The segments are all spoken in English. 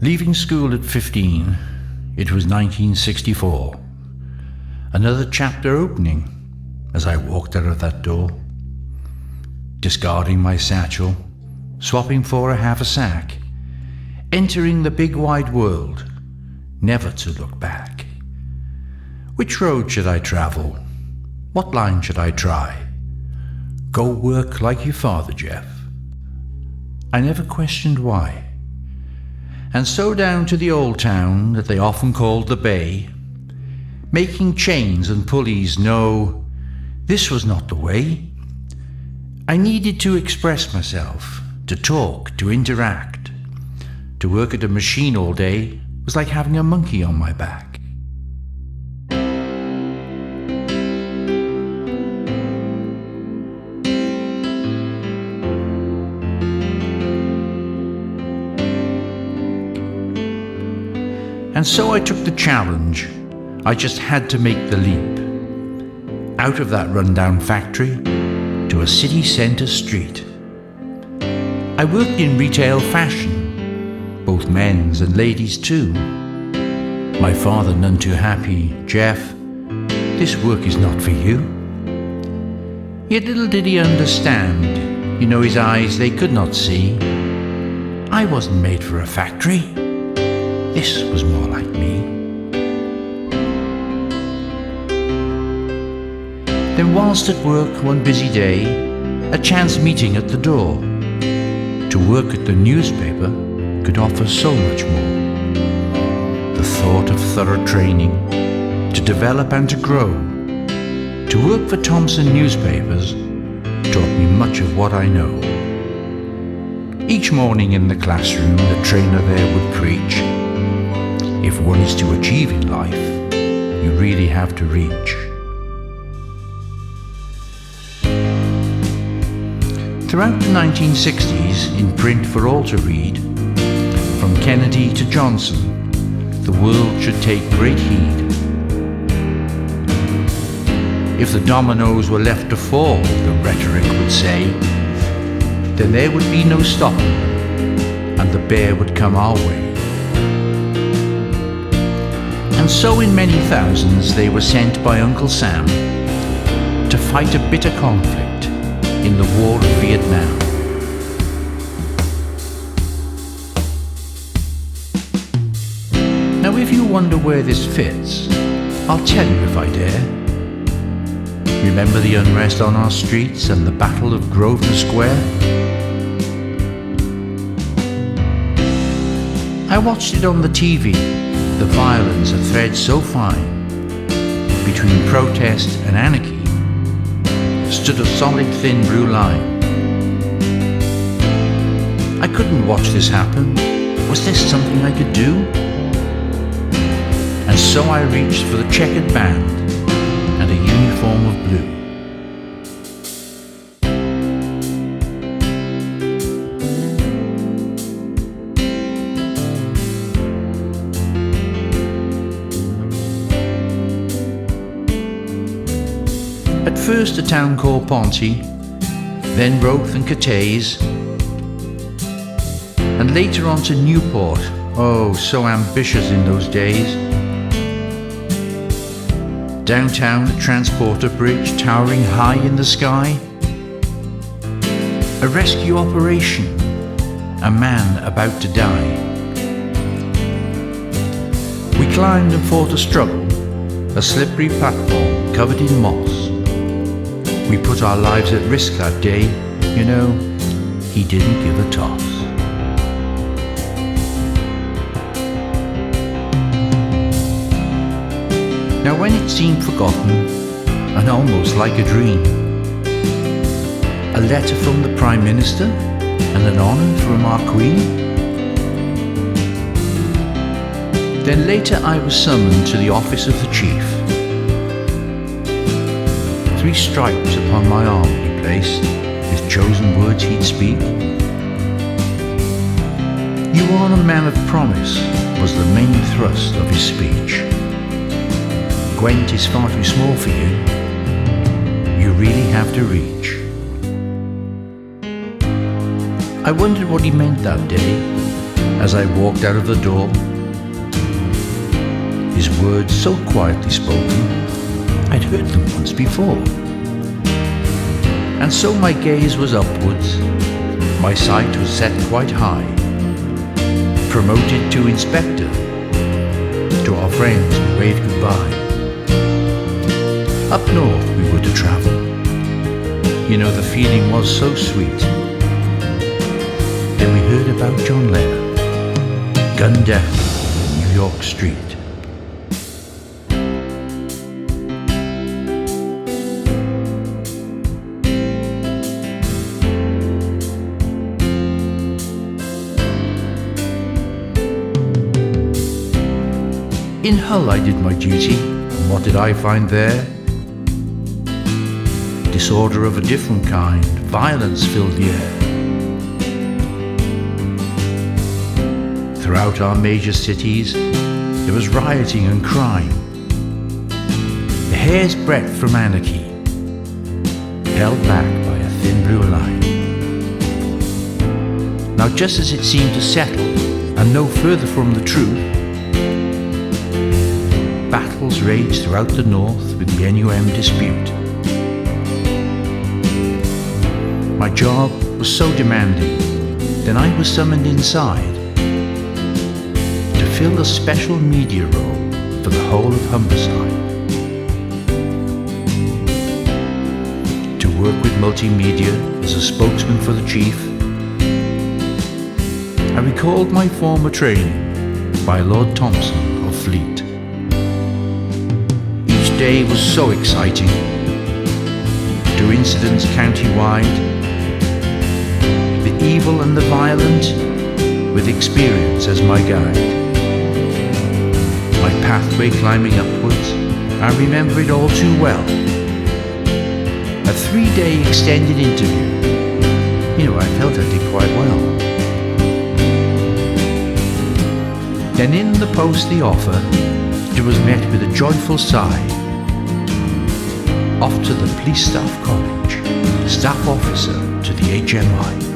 Leaving school at 15, it was 1964. Another chapter opening as I walked out of that door, discarding my satchel, swapping for a half a sack, entering the big wide world, never to look back. Which road should I travel? What line should I try? Go work like your father, Jeff. I never questioned why. And so down to the old town that they often called the Bay, making chains and pulleys. No, this was not the way. I needed to express myself, to talk, to interact. To work at a machine all day was like having a monkey on my back. And so I took the challenge. I just had to make the leap. Out of that rundown factory to a city centre street. I worked in retail fashion, both men's and ladies too. My father none too happy, Jeff, this work is not for you. Yet little did he understand, you know his eyes they could not see. I wasn't made for a factory. This was more like me. Then whilst at work one busy day, a chance meeting at the door. To work at the newspaper could offer so much more. The thought of thorough training, to develop and to grow. To work for Thomson newspapers taught me much of what I know. Each morning in the classroom the trainer there would preach. If one is to achieve in life, you really have to reach. Throughout the 1960s, in print for all to read, from Kennedy to Johnson, the world should take great heed. If the dominoes were left to fall, the rhetoric would say, then there would be no stopping them, and the bear would come our way. And so in many thousands they were sent by Uncle Sam to fight a bitter conflict in the War of Vietnam. Now if you wonder where this fits, I'll tell you if I dare. Remember the unrest on our streets and the Battle of Grosvenor Square? I watched it on the TV, the violence a thread so fine. Between protest and anarchy stood a solid thin blue line. I couldn't watch this happen. Was there something I could do? And so I reached for the checkered band and a uniform of blue. At first a town called Ponty, then Roath and Cathays, and later on to Newport, oh so ambitious in those days. Downtown the transporter bridge towering high in the sky. A rescue operation, a man about to die. We climbed and fought a struggle, a slippery platform covered in moss. We put our lives at risk that day, you know, he didn't give a toss. Now when it seemed forgotten, and almost like a dream, a letter from the Prime Minister, and an honour from our Queen. Then later I was summoned to the office of the Chief. 3 stripes upon my arm he placed, with chosen words he'd speak. You are a man of promise, was the main thrust of his speech. Gwent is far too small for you, you really have to reach. I wondered what he meant that day, as I walked out of the door. His words so quietly spoken, I'd heard them once before. And so my gaze was upwards, my sight was set quite high. Promoted to inspector, to our friends we waved goodbye. Up north we were to travel, you know the feeling was so sweet. Then we heard about John Lennon, gunned down in New York Street. In Hull I did my duty, and what did I find there? Disorder of a different kind, violence filled the air. Throughout our major cities, there was rioting and crime. A hair's breadth from anarchy, held back by a thin blue line. Now just as it seemed to settle, and no further from the truth, battles raged throughout the north with the NUM dispute. My job was so demanding, then I was summoned inside to fill a special media role for the whole of Humberside. To work with multimedia as a spokesman for the chief, I recalled my former training by Lord Thompson of Fleet. Each day was so exciting. To incidents county-wide, the evil and the violent, with experience as my guide. My pathway climbing upwards, I remember it all too well. A 3-day extended interview, you know, I felt I did quite well. Then in the post the offer, it was met with a joyful sigh. Off to the Police Staff College, staff officer to the HMI.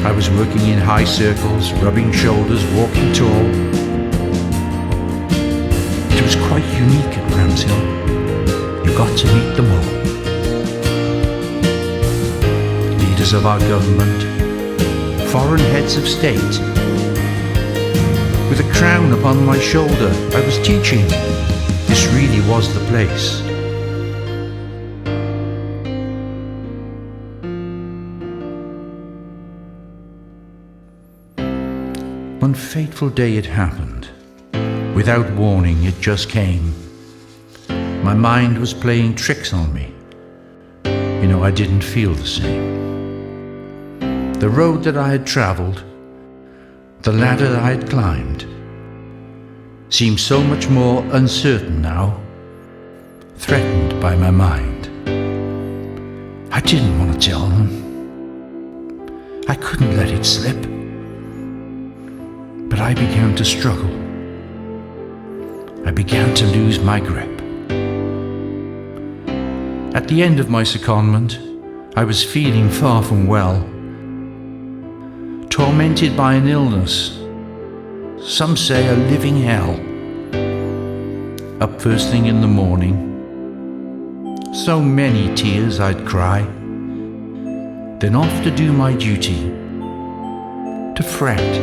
I was working in high circles, rubbing shoulders, walking tall. It was quite unique at Ramshill. You got to meet them all. Leaders of our government, foreign heads of state. With a crown upon my shoulder, I was teaching. This really was the place. One fateful day it happened. Without warning, it just came. My mind was playing tricks on me. You know, I didn't feel the same. The road that I had traveled, the ladder that I had climbed, seemed so much more uncertain now, threatened by my mind. I didn't want to tell them. I couldn't let it slip. But I began to struggle. I began to lose my grip. At the end of my secondment, I was feeling far from well, tormented by an illness, some say a living hell. Up first thing in the morning, so many tears I'd cry, then off to do my duty, to fret,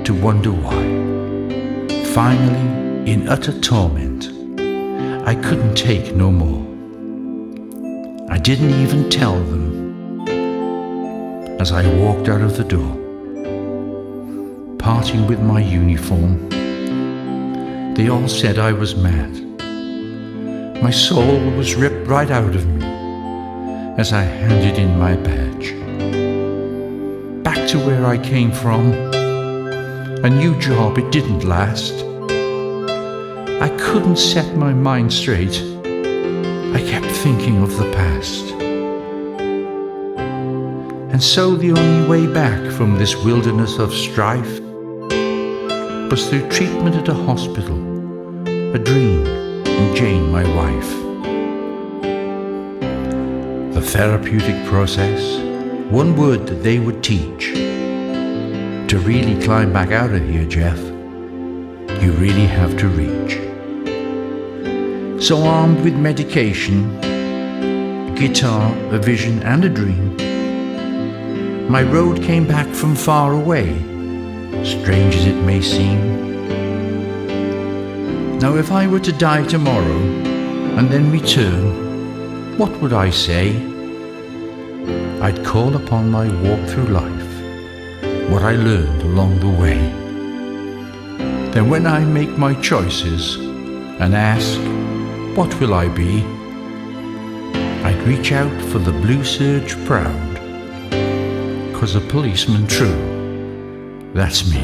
to wonder why. Finally, in utter torment, I couldn't take no more. I didn't even tell them. As I walked out of the door, parting with my uniform, they all said I was mad. My soul was ripped right out of me as I handed in my badge. Back to where I came from. A new job, it didn't last. I couldn't set my mind straight. I kept thinking of the past. And so the only way back from this wilderness of strife was through treatment at a hospital, a dream in Jane, my wife. The therapeutic process, one word that they would teach: To really climb back out of here, Jeff, you really have to reach. So armed with medication, a guitar, a vision and a dream, my road came back from far away, strange as it may seem. Now if I were to die tomorrow and then return, what would I say? I'd call upon my walk through life, what I learned along the way. Then when I make my choices and ask, what will I be? I'd reach out for the blue surge proud, 'cause a policeman true, that's me.